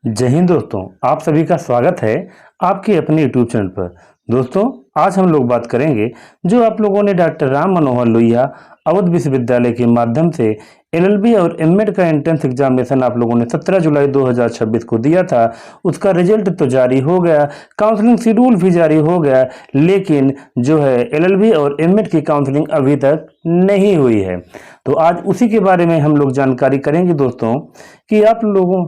जय हिंद दोस्तों, आप सभी का स्वागत है आपके अपने यूट्यूब चैनल पर। दोस्तों, आज हम लोग बात करेंगे जो आप लोगों ने डॉक्टर राम मनोहर लोहिया अवध विश्वविद्यालय के माध्यम से एलएलबी और एमएड का एंट्रेंस एग्जामिनेशन आप लोगों ने 17 जुलाई 2026 को दिया था। उसका रिजल्ट तो जारी हो गया, काउंसलिंग शेड्यूल भी जारी हो गया, लेकिन जो है एलएलबी और एमएड की काउंसलिंग अभी तक नहीं हुई है। तो आज उसी के बारे में हम लोग जानकारी करेंगे दोस्तों, कि आप लोगों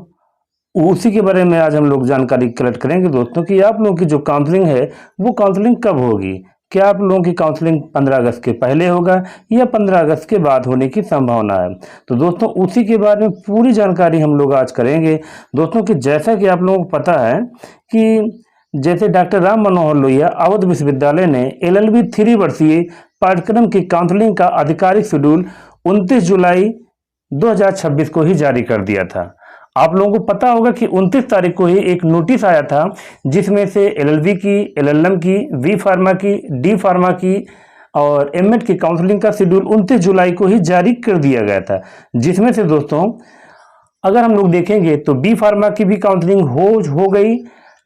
उसी के बारे में आज हम लोग जानकारी कलेक्ट करेंगे दोस्तों, कि आप लोगों की जो काउंसलिंग है वो काउंसलिंग कब होगी। क्या आप लोगों की काउंसलिंग 15 अगस्त के पहले होगा या 15 अगस्त के बाद होने की संभावना है। तो दोस्तों, उसी के बारे में पूरी जानकारी हम लोग आज करेंगे दोस्तों। कि जैसा कि आप लोगों को पता है कि जैसे डॉक्टर राम मनोहर लोहिया अवध विश्वविद्यालय ने एलएलबी 3 वर्षीय पाठ्यक्रम की काउंसलिंग का आधिकारिक शेड्यूल 29 जुलाई 2026 को ही जारी कर दिया था। आप लोगों को पता होगा कि 29 तारीख को ही एक नोटिस आया था, जिसमें से एलएलबी की, एलएलएम की, वी फार्मा की, डी फार्मा की और एमएड की काउंसलिंग का शेड्यूल 29 जुलाई को ही जारी कर दिया गया था। जिसमें से दोस्तों अगर हम लोग देखेंगे तो बी फार्मा की भी काउंसलिंग हो गई,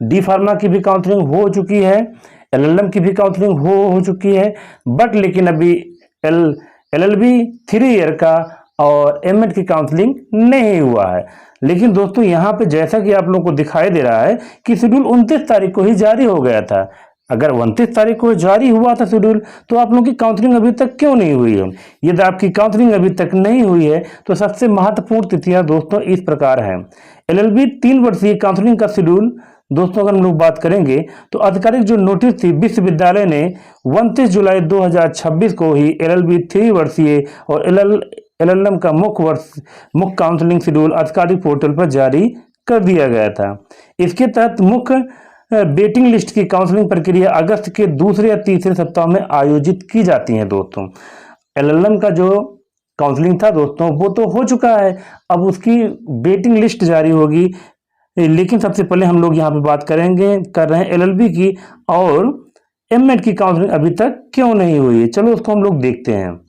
डी फार्मा की भी काउंसलिंग हो चुकी है, एलएलएम की भी काउंसलिंग हो चुकी है। बट लेकिन अभी एलएलबी 3 ईयर का और एमएड की काउंसलिंग नहीं हुआ है। लेकिन दोस्तों यहाँ पे जैसा कि आप लोगों को दिखाई दे रहा है कि शेड्यूल 29 तारीख को ही जारी हो गया था। अगर 29 तारीख को जारी हुआ था शेड्यूल, तो आप लोगों की काउंसलिंग अभी तक क्यों नहीं हुई है। यदि आपकी काउंसलिंग अभी तक नहीं हुई है तो सबसे महत्वपूर्ण तिथियां दोस्तों इस प्रकार हैं। एलएलबी 3 वर्षीय काउंसलिंग का शेड्यूल दोस्तों अगर हम लोग बात करेंगे तो आधिकारिक जो नोटिस थी, विश्वविद्यालय ने 29 जुलाई 2026 को ही एलएलबी 3 वर्षीय और एलएलएम का मुख्य काउंसलिंग शेड्यूल आधिकारिक पोर्टल पर जारी कर दिया गया था। इसके तहत मुख्य वेटिंग लिस्ट की काउंसलिंग प्रक्रिया अगस्त के दूसरे या तीसरे सप्ताह में आयोजित की जाती है दोस्तों। एलएलएम का जो काउंसलिंग था दोस्तों वो तो हो चुका है, अब उसकी वेटिंग लिस्ट जारी होगी। लेकिन सबसे पहले हम लोग यहाँ पे बात कर रहे हैं एलएलबी की और एमएड की काउंसलिंग अभी तक क्यों नहीं हुई है। चलो उसको हम लोग देखते हैं।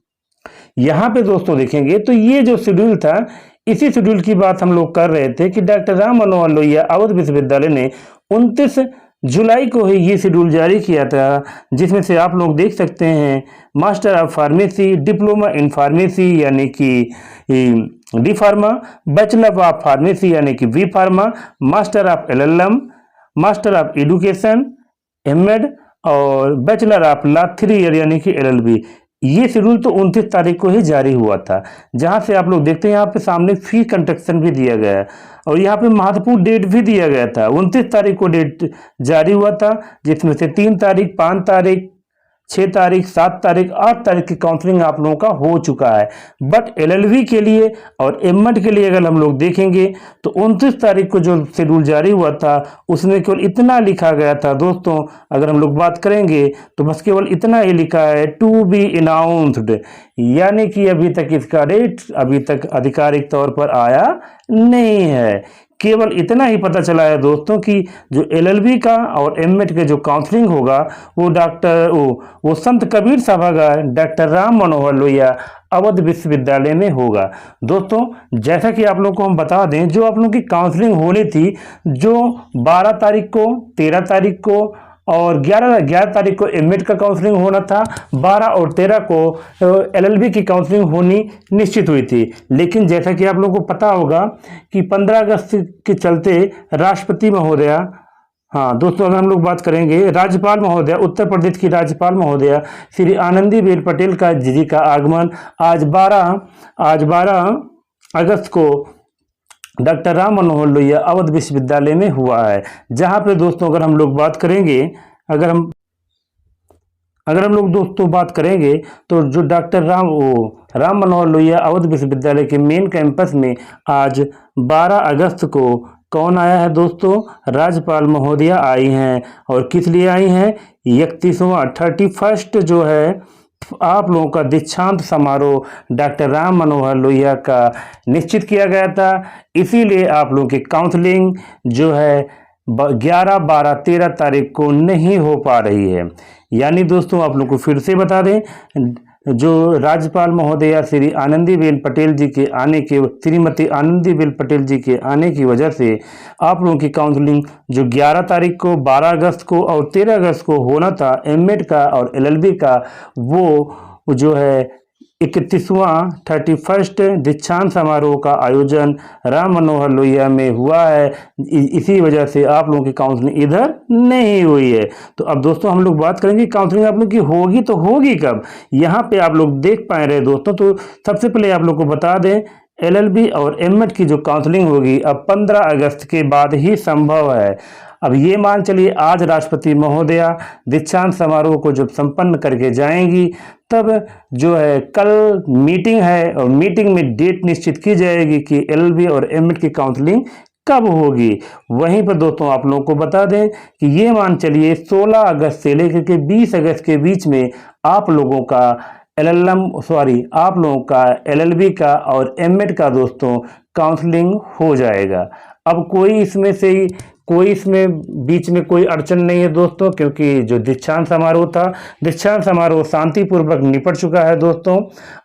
यहाँ पे दोस्तों देखेंगे तो ये जो शेड्यूल था, इसी शेड्यूल की बात हम लोग कर रहे थे कि डॉक्टर राम मनोहर लोहिया अवध विश्वविद्यालय ने 29 जुलाई को ही ये शेड्यूल जारी किया था। जिसमें से आप लोग देख सकते हैं master of pharmacy, diploma in pharmacy यानी कि D pharma, bachelor of pharmacy यानी कि V pharma, master of LLM, master of education MEd और बैचलर ऑफ लॉ 3 ईयर यानी कि एलएलबी। ये शेड्यूल तो 29 तारीख को ही जारी हुआ था। जहां से आप लोग देखते हैं यहाँ पे सामने फी कंस्ट्रक्शन भी दिया गया है और यहाँ पे महत्वपूर्ण डेट भी दिया गया था। 29 तारीख को डेट जारी हुआ था, जिसमें से 3 तारीख, 5 तारीख, 6 तारीख, 7 तारीख, 8 तारीख की काउंसलिंग आप लोगों का हो चुका है। बट एलएलबी के लिए और एमएड के लिए अगर हम लोग देखेंगे तो 29 तारीख को जो शेड्यूल जारी हुआ था उसमें केवल इतना लिखा गया था दोस्तों। अगर हम लोग बात करेंगे तो बस केवल इतना ही लिखा है, टू बी अनाउंस्ड, यानी कि अभी तक इसका डेट अभी तक आधिकारिक तौर पर आया नहीं है। केवल इतना ही पता चला है दोस्तों कि जो एलएलबी का और एमएड के जो काउंसलिंग होगा वो संत कबीर सभागार डॉक्टर राम मनोहर लोहिया अवध विश्वविद्यालय में होगा। दोस्तों जैसा कि आप लोगों को हम बता दें, जो आप लोगों की काउंसलिंग होनी थी, जो 12 तारीख को, 13 तारीख को और 11 तारीख को एमएड का काउंसलिंग होना था, 12 और 13 को एलएलबी की काउंसलिंग होनी निश्चित हुई थी। लेकिन जैसा कि आप लोगों को पता होगा कि 15 अगस्त के चलते राष्ट्रपति महोदया, हाँ दोस्तों अगर हम लोग बात करेंगे राज्यपाल महोदया, उत्तर प्रदेश की राज्यपाल महोदया श्री आनंदीबेन पटेल का जी का आगमन आज 12 अगस्त को डॉक्टर राम मनोहर लोहिया अवध विश्वविद्यालय में हुआ है। जहां पे दोस्तों अगर हम लोग बात करेंगे, अगर हम लोग दोस्तों बात करेंगे तो जो डॉक्टर राम मनोहर लोहिया अवध विश्वविद्यालय के मेन कैंपस में आज 12 अगस्त को कौन आया है दोस्तों, राज्यपाल महोदया आई हैं। और किस लिए आई हैं, 31वां जो है आप लोगों का दीक्षांत समारोह डॉक्टर राम मनोहर लोहिया का निश्चित किया गया था। इसीलिए आप लोगों की काउंसलिंग जो है 11, 12, 13 तारीख को नहीं हो पा रही है। यानी दोस्तों आप लोगों को फिर से बता दें, जो राज्यपाल महोदया श्रीमती आनंदीबेन पटेल जी के आने की वजह से आप लोगों की काउंसलिंग जो 11 तारीख को, 12 अगस्त को और 13 अगस्त को होना था एमएड का और एलएलबी का, वो जो है 31वां 31st दीक्षांत समारोह का आयोजन राम मनोहर लोहिया में हुआ है। इसी वजह से आप लोगों की काउंसलिंग इधर नहीं हुई है। तो अब दोस्तों हम लोग बात करेंगे काउंसलिंग आप लोग की होगी तो होगी कब, यहाँ पे आप लोग देख पाए रहे दोस्तों। तो सबसे पहले आप लोग को बता दें एलएलबी और एमएड की जो काउंसलिंग होगी अब 15 अगस्त के बाद ही संभव है। अब ये मान चलिए आज राष्ट्रपति महोदया दीक्षांत समारोह को जब संपन्न करके जाएंगी तब जो है कल मीटिंग है और मीटिंग में डेट निश्चित की जाएगी कि एलएलबी और एमएड की काउंसलिंग कब होगी। वहीं पर दोस्तों आप लोगों को बता दें कि ये मान चलिए 16 अगस्त से लेकर के 20 अगस्त के बीच में आप लोगों का एलएलबी का और एमएड का दोस्तों काउंसलिंग हो जाएगा। अब कोई इसमें बीच में कोई अड़चन नहीं है दोस्तों, क्योंकि जो दीक्षांत समारोह था, दीक्षांत समारोह शांतिपूर्वक निपट चुका है दोस्तों।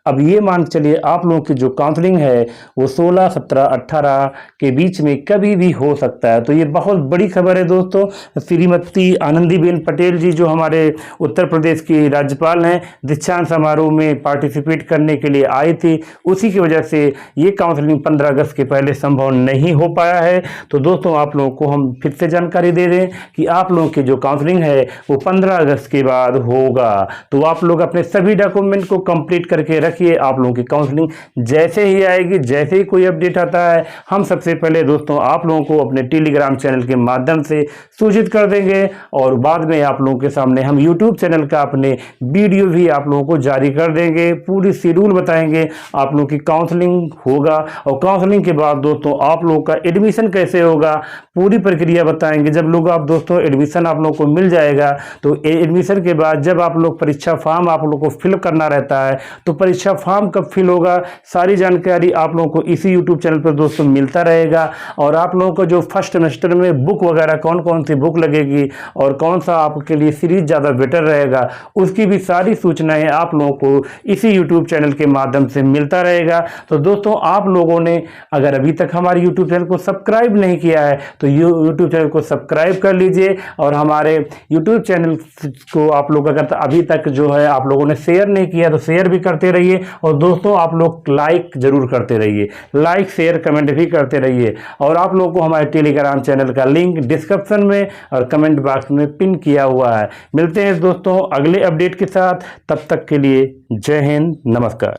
अब ये मान चलिए आप लोगों की जो काउंसलिंग है वो 16, 17, 18 के बीच में कभी भी हो सकता है। तो ये बहुत बड़ी खबर है दोस्तों। श्रीमती आनंदीबेन पटेल जी जो हमारे उत्तर प्रदेश की राज्यपाल हैं, दीक्षांत समारोह में पार्टिसिपेट करने के लिए आई थी, उसी की वजह से ये काउंसलिंग 15 अगस्त के पहले संभव नहीं हो पाया है। तो दोस्तों आप लोगों को हम फिर से जानकारी दे दें कि आप लोगों की जो काउंसलिंग है वो 15 अगस्त के बाद होगा। तो आप लोग अपने सभी डॉक्यूमेंट को कंप्लीट करके रखिए। आप लोगों की काउंसलिंग जैसे ही आएगी, जैसे ही कोई अपडेट आता है, हम सबसे पहले दोस्तों आप लोगों को अपने टेलीग्राम चैनल के माध्यम से सूचित कर देंगे और बाद में आप लोगों के सामने हम यूट्यूब चैनल का अपने वीडियो भी आप लोगों को जारी कर देंगे। पूरी शेड्यूल बताएंगे, आप लोगों की काउंसलिंग होगा और काउंसलिंग के बाद दोस्तों आप लोगों का एडमिशन कैसे होगा पूरी प्रक्रिया बताएंगे। जब लोग आप दोस्तों एडमिशन आप लोगों को मिल जाएगा तो एडमिशन के बाद जब आप लोग परीक्षा फॉर्म आप लोगों को फिल करना रहता है तो परीक्षा फॉर्म कब फिल होगा सारी जानकारी आप लोगों को इसी यूट्यूब चैनल पर दोस्तों मिलता रहेगा। और आप लोगों को जो फर्स्ट सेमेस्टर में बुक वगैरह कौन कौन सी बुक लगेगी और कौन सा आपके लिए सीरीज ज़्यादा बेटर रहेगा उसकी भी सारी सूचनाएं आप लोगों को इसी यूट्यूब चैनल के माध्यम से मिलता रहेगा। तो दोस्तों आप लोगों ने अगर अभी तक हमारे यूट्यूब चैनल को सब्सक्राइब नहीं किया है तो यूट्यूब चैनल को सब्सक्राइब कर लीजिए और हमारे यूट्यूब चैनल को आप लोग अगर अभी तक जो है आप लोगों ने शेयर नहीं किया तो शेयर भी करते रहिए। और दोस्तों आप लोग लाइक जरूर करते रहिए, लाइक शेयर कमेंट भी करते रहिए। और आप लोगों को हमारे टेलीग्राम चैनल का लिंक डिस्क्रिप्शन में और कमेंट बॉक्स में पिन किया हुआ है। मिलते हैं दोस्तों अगले अपडेट के साथ, तब तक के लिए जय हिंद, नमस्कार।